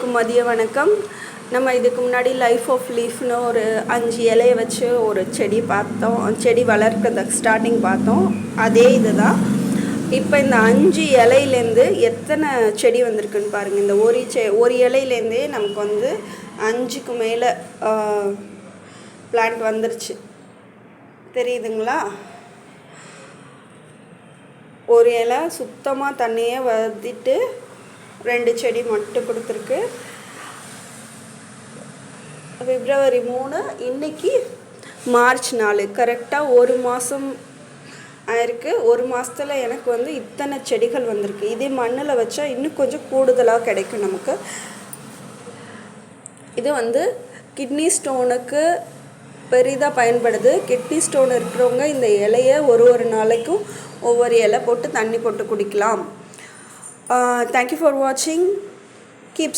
அனைவருக்கும் மதிய வணக்கம். நம்ம இதுக்கு முன்னாடி லைஃப் ஆஃப் லீஃப்னு ஒரு 5 இலையை வச்சு ஒரு செடி பார்த்தோம். செடி வளர்க்கிறத ஸ்டார்டிங் பார்த்தோம். அதே இது தான். இப்போ இந்த 5 இலையிலேருந்து எத்தனை செடி வந்திருக்குன்னு பாருங்கள். இந்த ஒரு இலையிலேருந்தே நமக்கு வந்து 5க்கு மேலே பிளான்ட் வந்துருச்சு. தெரியுதுங்களா? ஒரு இலை சுத்தமாக தண்ணியை வதிட்டு 2 செடி மட்டும் கொடுத்துருக்கு. February 3, இன்றைக்கி March 4, கரெக்டாக 1 மாதம் ஆயிருக்கு. 1 மாதத்தில் எனக்கு வந்து இத்தனை செடிகள் வந்திருக்கு. இதே மண்ணில் வச்சா இன்னும் கொஞ்சம் கூடுதலாக கிடைக்கும் நமக்கு. இது வந்து கிட்னி ஸ்டோனுக்கு பெரிதாக பயன்படுது. கிட்னி ஸ்டோன் இருக்கிறவங்க இந்த இலையை ஒரு நாளைக்கும் ஒவ்வொரு இலை போட்டு தண்ணி போட்டு குடிக்கலாம். Thank you for watching. Keep